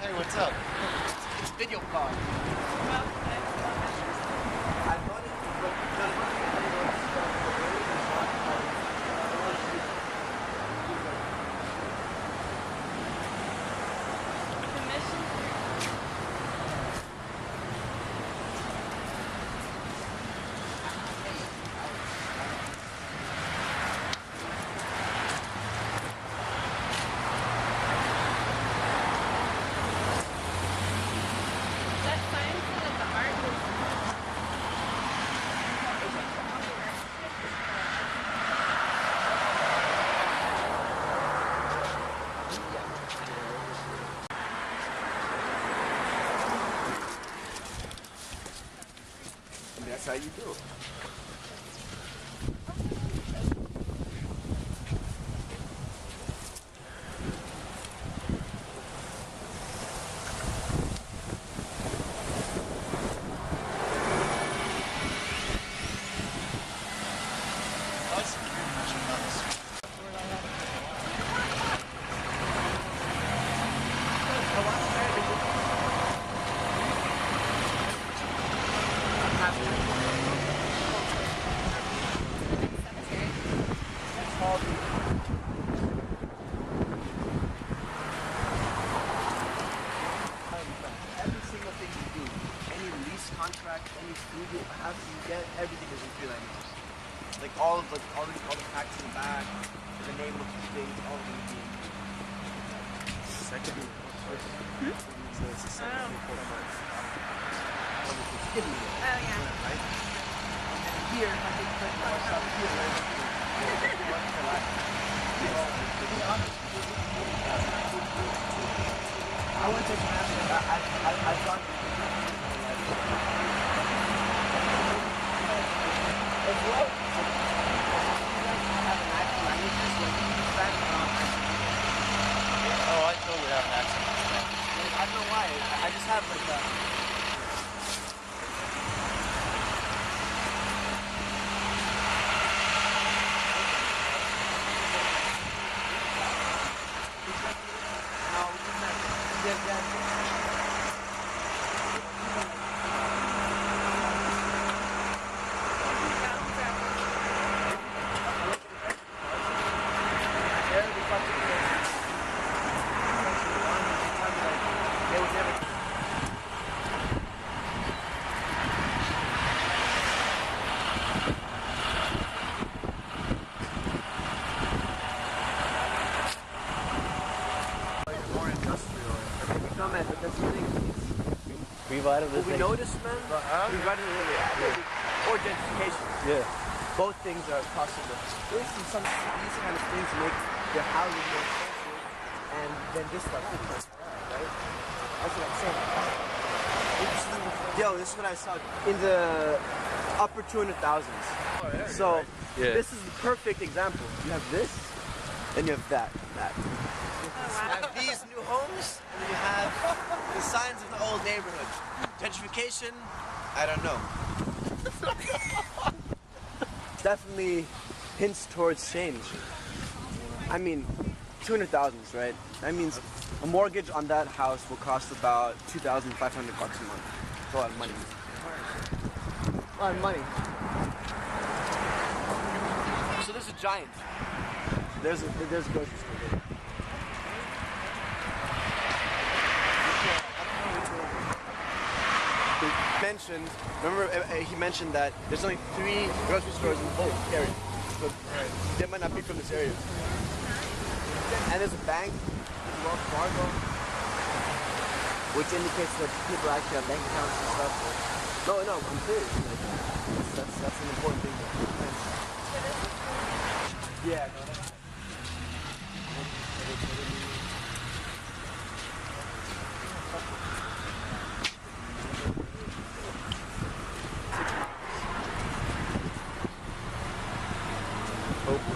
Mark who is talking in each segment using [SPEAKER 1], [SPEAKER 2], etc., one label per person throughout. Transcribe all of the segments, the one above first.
[SPEAKER 1] Hey, what's up? It's video blog. I thought it that's how you do it. Every single thing you do, any lease contract, any food you have you get, everything is in 3 languages. Like all the facts in the back, the name of the things, all of them being second. So it's a second report. Oh yeah. Right? And here, I think I want to take I've gone as well. Have an actual languages like Spanish.
[SPEAKER 2] Oh, I totally have an accent.
[SPEAKER 1] I don't know why. I just have like
[SPEAKER 2] What
[SPEAKER 1] we noticed, man, or gentrification.
[SPEAKER 2] Yeah.
[SPEAKER 1] Both things are possible. These kind of things make their housing more expensive, and then this stuff, right? That's what I'm saying. Yo, this is what I saw in the upper 200,000s.
[SPEAKER 2] Oh, yeah,
[SPEAKER 1] so
[SPEAKER 2] right. Yeah.
[SPEAKER 1] This is the perfect example. You have this, and you have that. You have these new homes, and then you have the signs of the old neighborhood. Gentrification, I don't know. Definitely hints towards change. I mean, 200,000s, right? That means a mortgage on that house will cost about $2,500 a month. It's a lot of money. A lot of money. So there's a giant. There's a grocery store there. Mentioned, remember he mentioned that there's only 3 grocery stores in the whole area. So they might not be from this area. And there's a bank, Wells Fargo, which indicates that people actually have bank accounts and stuff. No, I'm serious. That's an important thing to mention. Yeah, no, that's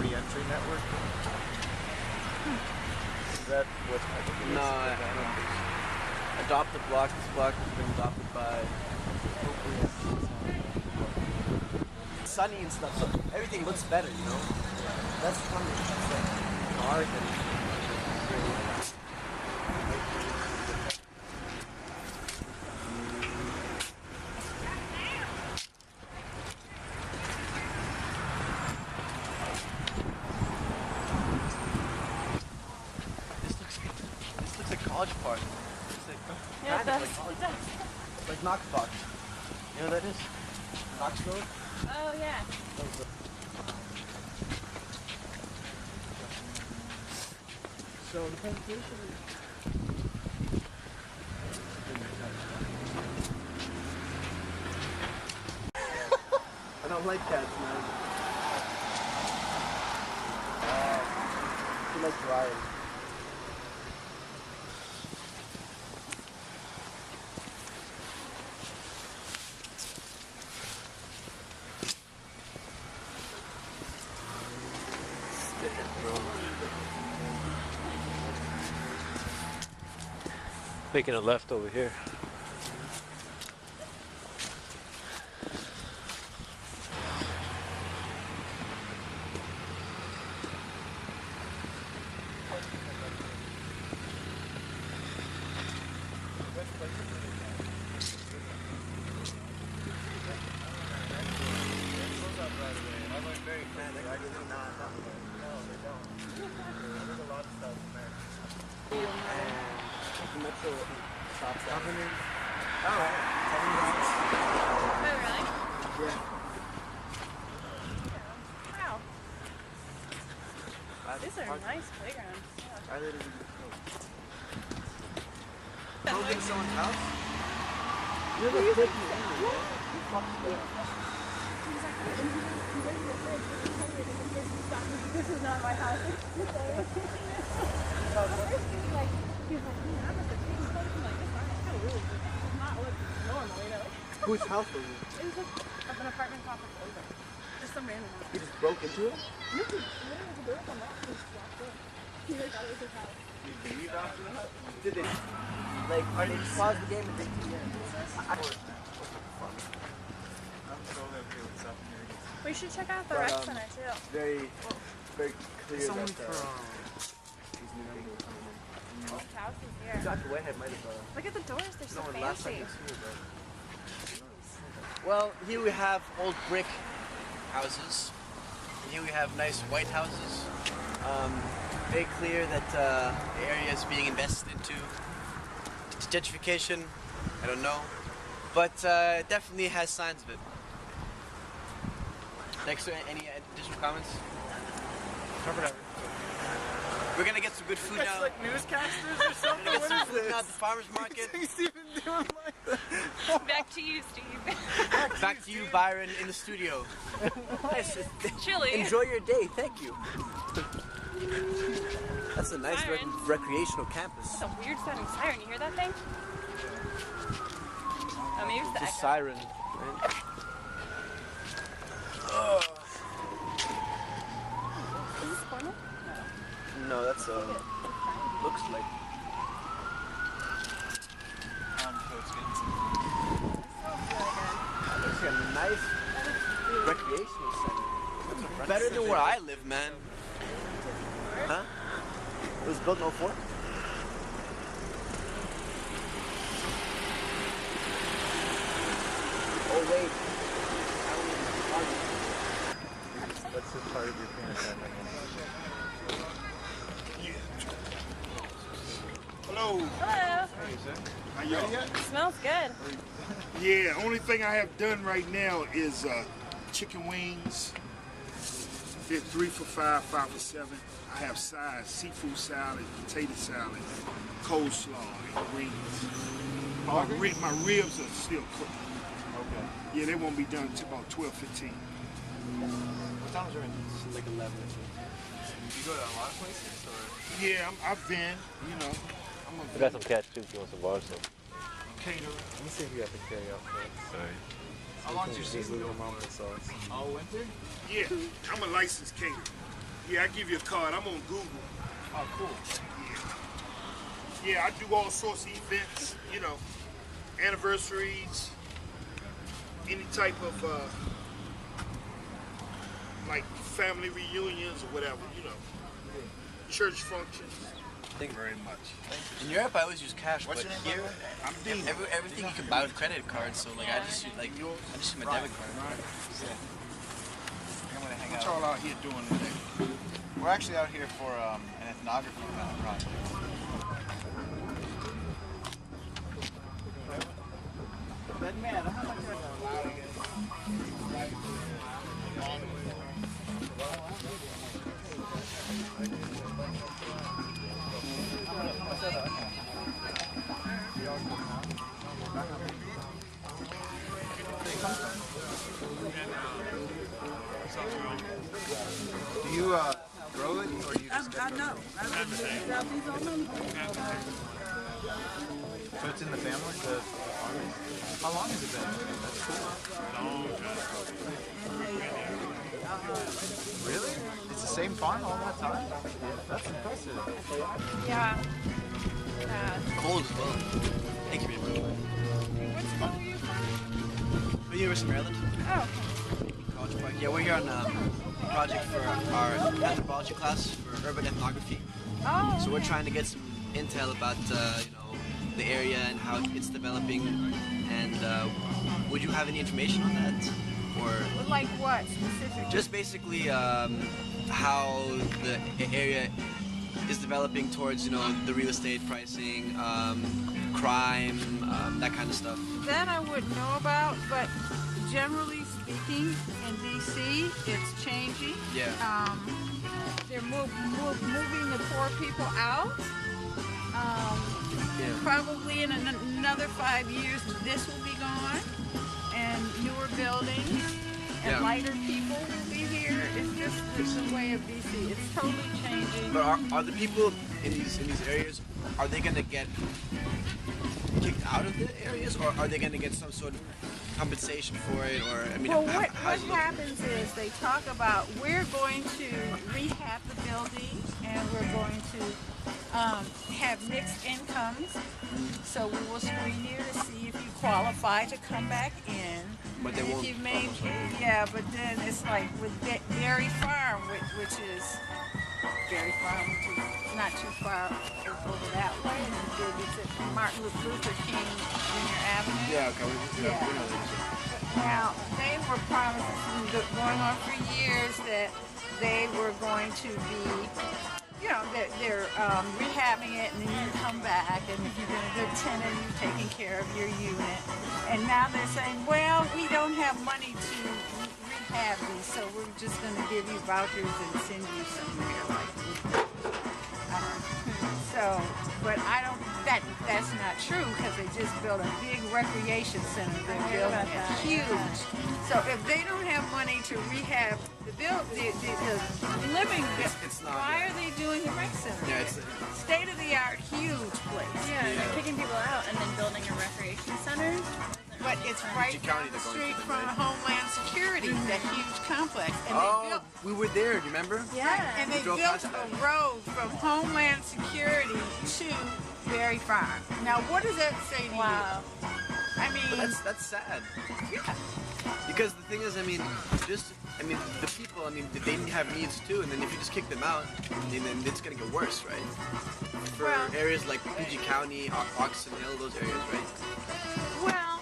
[SPEAKER 2] Re-entry network? Is that what's happening?
[SPEAKER 1] No, I don't think so. Adopt a block. This block has been adopted by sunny and stuff, so everything looks better, you know? That's fun. It's like dark and
[SPEAKER 3] Yeah, it does. It does.
[SPEAKER 1] It's like Knox Box. You know what that is? Knox Road?
[SPEAKER 3] Oh, yeah.
[SPEAKER 1] So the presentation is... I don't like cats, man. She likes Ryan.
[SPEAKER 2] Making a left over here.
[SPEAKER 3] Oh, really?
[SPEAKER 1] Yeah.
[SPEAKER 3] Wow. These are nice playgrounds. Yeah.
[SPEAKER 1] I literally building someone's house? You're the big
[SPEAKER 3] This is not my house.
[SPEAKER 1] Whose house was it?
[SPEAKER 3] It was an apartment complex over. Just some random house.
[SPEAKER 1] He just broke into it?
[SPEAKER 3] No, he literally the door was unlocked. He just walked in. He like thought it was his house.
[SPEAKER 1] Did you leave after that? Did they? Like, they just paused the game and did it again.
[SPEAKER 3] We should check out the rec center too.
[SPEAKER 1] Very clear
[SPEAKER 2] It's only
[SPEAKER 1] that
[SPEAKER 2] for,
[SPEAKER 1] these new people are coming in.
[SPEAKER 3] This house is here.
[SPEAKER 1] Dr. Whitehead might have
[SPEAKER 3] Look at the doors, they're so
[SPEAKER 1] last time
[SPEAKER 3] fancy.
[SPEAKER 1] he was here, but... Well, here we have old brick houses. Here we have nice white houses. Very clear that the area is being invested into. It's gentrification, I don't know, but it definitely has signs of it. Next, any additional comments?
[SPEAKER 2] covered everything.
[SPEAKER 1] We're gonna get some good food now.
[SPEAKER 2] Like newscasters or
[SPEAKER 1] We're
[SPEAKER 2] something?
[SPEAKER 1] gonna get some
[SPEAKER 2] What
[SPEAKER 1] food
[SPEAKER 2] is
[SPEAKER 1] now at the farmer's market.
[SPEAKER 2] He's even doing like that.
[SPEAKER 3] Back to you, Steve.
[SPEAKER 1] Back to you, Byron, in the studio. Nice.
[SPEAKER 3] Chilly.
[SPEAKER 1] Enjoy your day. Thank you. That's a nice
[SPEAKER 3] Byron.
[SPEAKER 1] recreational campus.
[SPEAKER 3] It's a weird sounding siren. You hear that thing? Oh, maybe it's the
[SPEAKER 1] It's a
[SPEAKER 3] echo.
[SPEAKER 1] siren. Right?
[SPEAKER 3] Is this corner?
[SPEAKER 1] No, that's looks like. Looks like a nice recreational center. Better than where I live, man. Huh? It was built in 04? Oh wait.
[SPEAKER 2] That's just part of your penis.
[SPEAKER 4] Hello.
[SPEAKER 3] Hello.
[SPEAKER 4] How y'all?
[SPEAKER 3] It smells good.
[SPEAKER 4] Yeah, only thing I have done right now is chicken wings. They're 3 for $5, 5 for $7. I have sides, seafood salad, potato salad, coleslaw, and greens. My ribs are still cooked.
[SPEAKER 2] Okay.
[SPEAKER 4] Yeah, they won't be done until about 12, 15.
[SPEAKER 2] What time is it?
[SPEAKER 1] It's like 11 or
[SPEAKER 2] You go to a lot of places, or?
[SPEAKER 4] Yeah, I've been, you know.
[SPEAKER 2] We got some cats too if you want some bars, so.
[SPEAKER 4] Caterer.
[SPEAKER 2] Let me see if you have to carry out first. Sorry.
[SPEAKER 4] How long's your season going?
[SPEAKER 2] All winter?
[SPEAKER 4] Yeah, I'm a licensed caterer. Yeah, I give you a card. I'm on Google.
[SPEAKER 2] Oh, cool.
[SPEAKER 4] Yeah, I do all sorts of events, you know, anniversaries, any type of, like family reunions or whatever, you know, church functions.
[SPEAKER 1] Thank you very much. In Europe, I always use cash, but here,
[SPEAKER 4] I'm Dean.
[SPEAKER 1] everything you can buy with credit cards. So like, I just use my debit card.
[SPEAKER 5] I'm gonna hang
[SPEAKER 4] What
[SPEAKER 5] out.
[SPEAKER 4] y'all out here doing today?
[SPEAKER 5] We're actually out here for an ethnography kind of project.
[SPEAKER 1] Do you grow it, or do you just get it?
[SPEAKER 3] know.
[SPEAKER 1] So it's in the family, the farming? How long has it been? That's cool. Really? It's the same farm all that time? That's impressive.
[SPEAKER 3] Yeah.
[SPEAKER 1] Cold as well. Thank you very much.
[SPEAKER 3] What school are you from?
[SPEAKER 1] The University of Maryland,
[SPEAKER 3] Oh,
[SPEAKER 1] College Park. Yeah, we're here on a project for our anthropology class for urban ethnography.
[SPEAKER 3] oh.
[SPEAKER 1] So we're trying to get some intel about, the area and how it's developing. And would you have any information on that? Or
[SPEAKER 3] Like what specifically?
[SPEAKER 1] just basically how the area is developing towards, the real estate pricing, crime, that kind of stuff.
[SPEAKER 3] That I wouldn't know about, but generally speaking, in D.C., it's changing.
[SPEAKER 1] Yeah.
[SPEAKER 3] They're moving the poor people out.
[SPEAKER 1] Yeah.
[SPEAKER 3] Probably in another 5 years, this will be gone, and newer buildings and
[SPEAKER 1] Yeah.
[SPEAKER 3] lighter people will be here. It's the way of DC. It's totally changing.
[SPEAKER 1] But are the people in these areas, are they gonna get kicked out of the areas, or are they gonna get some sort of compensation for it? Or
[SPEAKER 3] Well, what
[SPEAKER 1] how's it look?
[SPEAKER 3] happens is they talk about we're going to rehab the building and we're going to have mixed incomes. So we will screen you to see if you qualify to come back in.
[SPEAKER 1] But they
[SPEAKER 3] And
[SPEAKER 1] won't.
[SPEAKER 3] if you've made, yeah, but then it's like with Dairy Farm, which is Dairy Farm, which is not too far over that way. It's at Martin Luther King Jr. Avenue.
[SPEAKER 1] Yeah. Okay. We know that.
[SPEAKER 3] Now, they were promising going on for years that they were going to be, they're rehabbing it, and then you come back, and if you've been a good tenant, you've taken care of your unit. And now they're saying, well, we don't have money to rehab these, so we're just going to give you vouchers and send you somewhere. So, but that's not true, because they just built a big recreation center. They're building it huge. So if they don't have money to rehab the living,
[SPEAKER 1] It's not.
[SPEAKER 3] why are they doing the rec center?
[SPEAKER 1] Yeah. It's.
[SPEAKER 3] State-of-the-art, huge place.
[SPEAKER 5] Yeah, and they're kicking people out and then building a recreation center.
[SPEAKER 3] But it's right
[SPEAKER 1] County
[SPEAKER 3] down the
[SPEAKER 1] they're going
[SPEAKER 3] street
[SPEAKER 1] to,
[SPEAKER 3] from
[SPEAKER 1] right?
[SPEAKER 3] Homeland Security, that huge complex. And
[SPEAKER 1] Oh, we were there. Do you remember?
[SPEAKER 5] Yeah.
[SPEAKER 3] and they
[SPEAKER 1] drove
[SPEAKER 3] built
[SPEAKER 1] past
[SPEAKER 3] a
[SPEAKER 1] that.
[SPEAKER 3] road from Homeland Security to Dairy Farm. Now, what does that say to
[SPEAKER 5] Wow.
[SPEAKER 3] you? I mean,
[SPEAKER 1] That's sad.
[SPEAKER 3] yeah.
[SPEAKER 1] Because the thing is, the people, they have needs too, and then if you just kick them out, then it's gonna get worse, right? For
[SPEAKER 3] Well-
[SPEAKER 1] areas like PG County, Oxon Hill, those areas, right?
[SPEAKER 3] Well,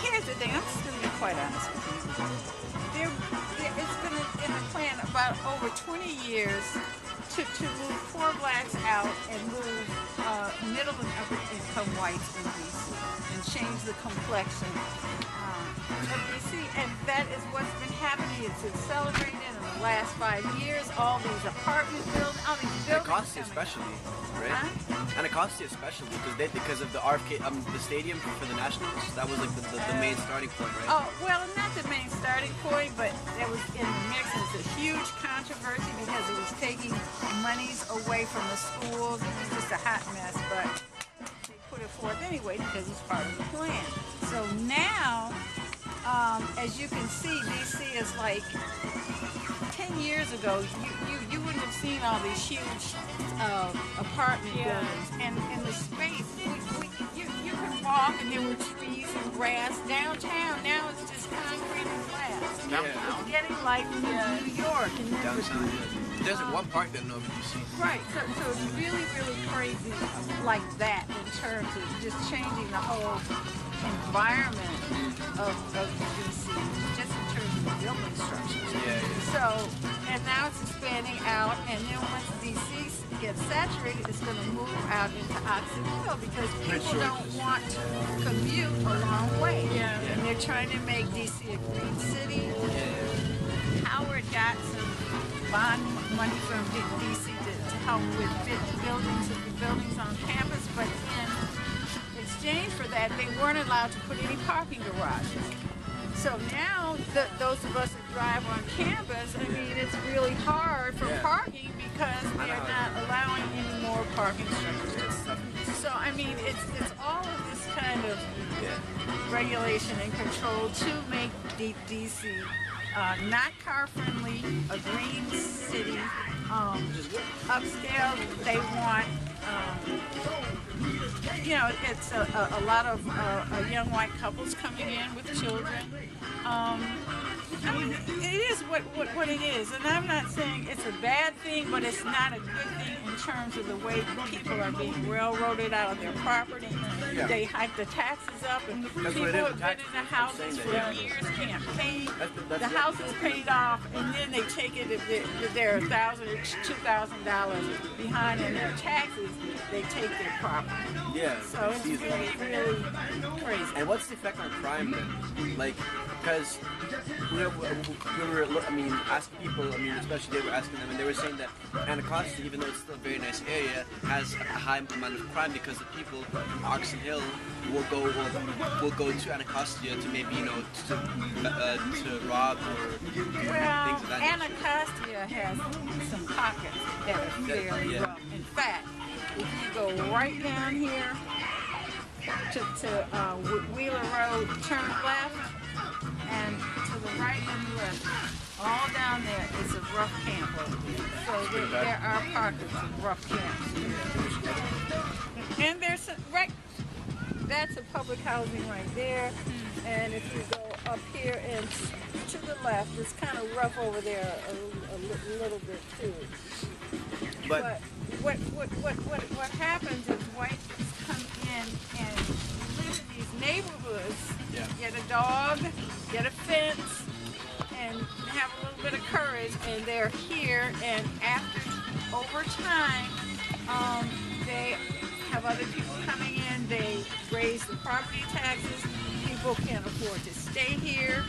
[SPEAKER 3] here's the thing. I'm just going to be quite honest with you. It's been in the plan about over 20 years to move poor blacks out and move middle and upper income whites in D.C. and change the complexion of D.C. And that is what's been happening. It's accelerated in the last 5 years. All these apartment buildings, all these buildings.
[SPEAKER 1] Anacostia
[SPEAKER 3] coming
[SPEAKER 1] especially,
[SPEAKER 3] up.
[SPEAKER 1] right?
[SPEAKER 3] Huh?
[SPEAKER 1] Anacostia especially, because of the RFK, the stadium for the Nationals. That was like the main starting point, right?
[SPEAKER 3] Oh, well, not the main starting point, but it was in the mix. It was a huge controversy because it was taking monies away from the schools. It was just a hot mess, but they put it forth anyway because it was part of the plan. So now, as you can see, DC is like 10 years ago, you wouldn't have seen all these huge apartment buildings. And in the space, you could walk and there were trees and grass. Downtown, now it's just concrete and glass.
[SPEAKER 1] Yeah.
[SPEAKER 3] It's getting like New York. And
[SPEAKER 1] Downtown. There's one park that nobody sees.
[SPEAKER 3] right, so it's really, really crazy like that in terms of just changing the whole environment of DC, just in terms of the building structures.
[SPEAKER 1] Yeah.
[SPEAKER 3] So, and now it's expanding out, and then once DC gets saturated, it's going to move out into Oxon Hill because people don't want to commute a long way.
[SPEAKER 5] Yeah.
[SPEAKER 3] And they're trying to make DC a green city. Howard got some bond money from DC to help with the buildings on campus, but in exchange that they weren't allowed to put any parking garages. So now, those of us that drive on campus, I mean, it's really hard for parking because they're not allowing any more parking structures. So, I mean, it's all of this kind of regulation and control to make DC not car friendly, a green city. Upscale, they want, you know, it's a lot of young white couples coming in with children. I mean, it is what it is, and I'm not saying it's a bad thing, but it's not a good thing in terms of the way people are being railroaded out of their property. They hike the taxes up, and people have been in the houses for years, can't pay. The house is paid off, and then they take it if they're $1,000 or $2,000 behind in their taxes. They take their property.
[SPEAKER 1] Yeah.
[SPEAKER 3] So it's really, really crazy.
[SPEAKER 1] And what's the effect on crime then? Like, because we were, I mean, asking people, I mean, especially they were asking them, and they were saying that Anacostia, even though it's still a very nice area, has a high amount of crime because the people from Oxon Hill will go to Anacostia to maybe, you know, to rob or do things of that nature.
[SPEAKER 3] Anacostia has some pockets that are fairly rough. In fact, if you go right down here to Wheeler Road, turn left, and to the right and left, all down there is a rough camp. So there are pockets of rough camps. And there's right, that's a public housing right there. And if you go up here and to the left, it's kind of rough over there a little bit too. But what happens is whites come in and live in these neighborhoods, get a dog, get a fence, and have a little bit of courage, and they're here, and over time, they have other people coming in, they raise the property taxes, people can't afford to stay here,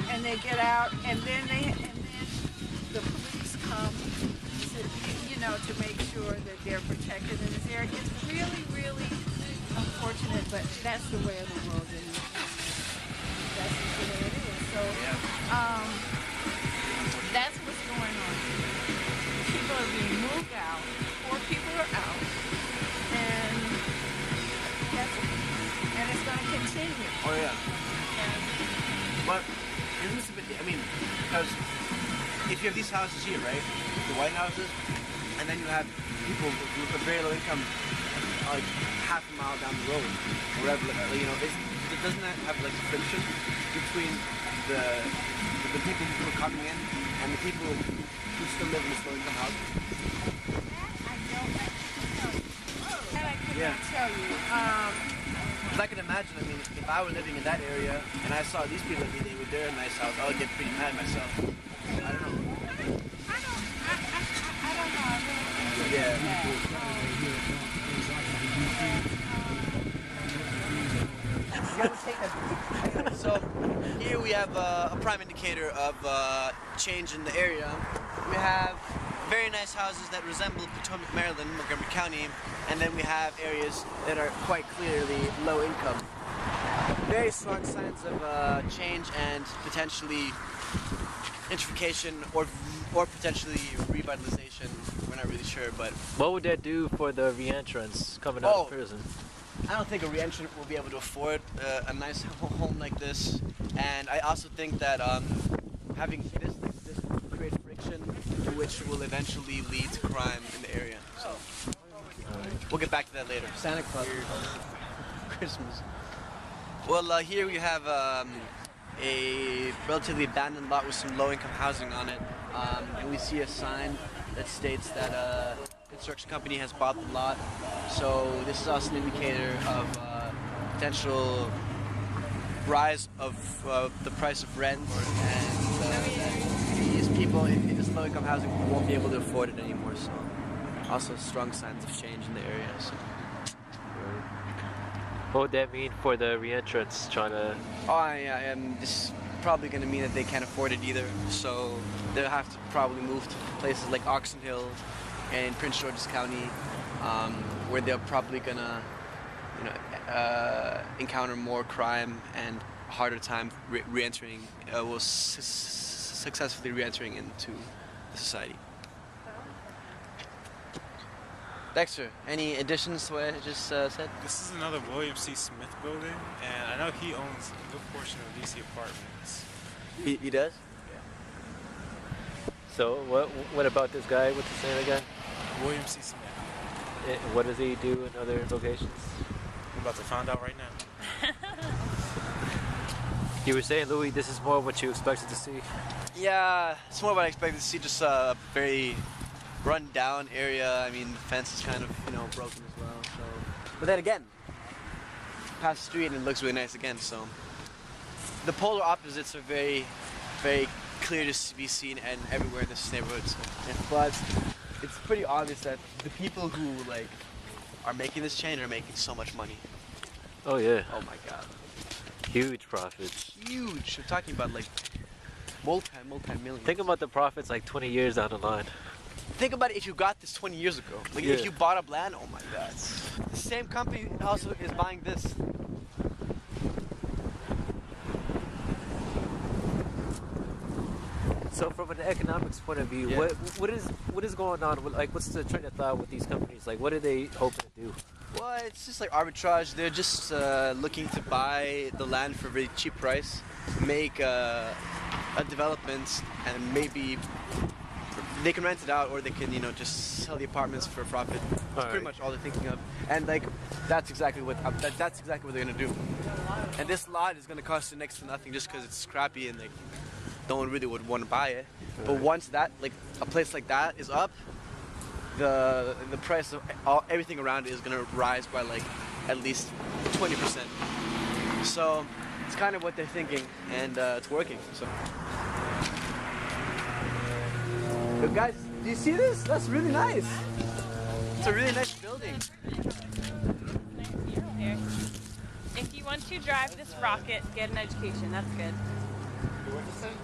[SPEAKER 3] and they get out, and then the police come to make sure that they're protected in this area. It's really, really unfortunate, but that's the way of the world, and that's just the way it is. So, that's what's going on. People are being moved out, poor people are out, and it's going to continue.
[SPEAKER 1] Oh yeah. But isn't this a bit? I mean, because if you have these houses here, right, the white houses. And then you have people with very low income, like half a mile down the road, or whatever. You know, doesn't that have like friction between the people who are coming in and the people who still live in this low income house?
[SPEAKER 3] That I cannot tell you.
[SPEAKER 1] I can imagine. I mean, if I were living in that area and I saw these people every day with their nice house, I would get pretty mad myself. I don't know. So here we have a prime indicator of change in the area. We have very nice houses that resemble Potomac, Maryland, Montgomery County, and then we have areas that are quite clearly low income. Very strong signs of change and potentially gentrification or potentially revitalization. We're not really sure, but
[SPEAKER 2] what would that do for the reentrants coming out of prison?
[SPEAKER 1] I don't think a reentrant will be able to afford a nice home like this, and I also think that having this will create friction, which will eventually lead to crime in the area. So we'll get back to that later. Santa Claus, Christmas. Well, here we have a relatively abandoned lot with some low-income housing on it, and we see a sign that states that a construction company has bought the lot. So this is also an indicator of potential rise of the price of rent, and these people in this low-income housing won't be able to afford it anymore. So also strong signs of change in the area. So.
[SPEAKER 2] What would that mean for the reentrants trying to?
[SPEAKER 1] Oh yeah, this is probably going to mean that they can't afford it either. So they'll have to probably move to places like Oxon Hill and Prince George's County, where they're probably gonna, encounter more crime and a harder time re-entering, successfully re-entering into the society. Dexter, any additions to what I just said?
[SPEAKER 6] This is another William C. Smith building, and I know he owns a good portion of DC apartments.
[SPEAKER 1] He does?
[SPEAKER 2] So what about this guy? What's his name again?
[SPEAKER 6] William C. Smith.
[SPEAKER 2] What does he do in other locations?
[SPEAKER 6] We're about to find out right now.
[SPEAKER 2] You were saying, Louis, this is more what you expected to see.
[SPEAKER 1] Yeah, it's more what I expected to see. Just a very run-down area. I mean, the fence is kind of, broken as well. So, but then again, past the street and it looks really nice again. So, the polar opposites are very, very clear to be seen and everywhere in this neighborhood. So, yeah. But it's pretty obvious that the people who are making this change are making so much money.
[SPEAKER 2] Oh yeah.
[SPEAKER 1] Oh my God.
[SPEAKER 2] Huge profits.
[SPEAKER 1] Huge. We're talking about multi-millions.
[SPEAKER 2] Think about the profits 20 years down the line.
[SPEAKER 1] Think about it if you got this 20 years ago. If you bought up land, oh my God. The same company also is buying this.
[SPEAKER 2] So from an economics point of view, what is going on? What's the train of thought with these companies? What are they hoping to do?
[SPEAKER 1] Well, it's just arbitrage. They're just looking to buy the land for a really cheap price, make a development, and maybe they can rent it out, or they can, just sell the apartments for a profit. That's pretty much all they're thinking of. And that's exactly what they're gonna do. And this lot is gonna cost you next to nothing just because it's scrappy and no one really would want to buy it. But once that, a place like that is up, the price of everything around it is gonna rise by at least 20%. So it's kind of what they're thinking, and it's working. So, but guys, do you see this? That's really nice. It's a really nice building.
[SPEAKER 5] If you want to drive this rocket, get an education. That's good.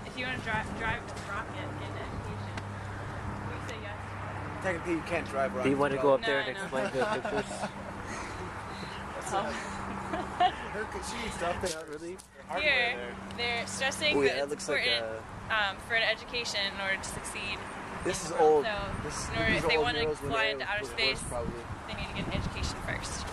[SPEAKER 5] If you want to drive this rocket, get an education. We say yes.
[SPEAKER 1] Technically, you can't drive around.
[SPEAKER 2] Do you want to go up there
[SPEAKER 5] No,
[SPEAKER 2] and
[SPEAKER 5] no.
[SPEAKER 2] explain the pictures? Not really.
[SPEAKER 5] Here, they're stressing
[SPEAKER 1] Oh, yeah,
[SPEAKER 5] that
[SPEAKER 1] that
[SPEAKER 5] it's
[SPEAKER 1] looks like
[SPEAKER 5] important for an education in order to succeed.
[SPEAKER 1] This is old.
[SPEAKER 5] So,
[SPEAKER 1] This,
[SPEAKER 5] in order,
[SPEAKER 1] these
[SPEAKER 5] if
[SPEAKER 1] are
[SPEAKER 5] they
[SPEAKER 1] old
[SPEAKER 5] want to
[SPEAKER 1] murals when
[SPEAKER 5] fly
[SPEAKER 1] they
[SPEAKER 5] into
[SPEAKER 1] were
[SPEAKER 5] outer
[SPEAKER 1] worse,
[SPEAKER 5] space,
[SPEAKER 1] probably.
[SPEAKER 5] they need to get an education first.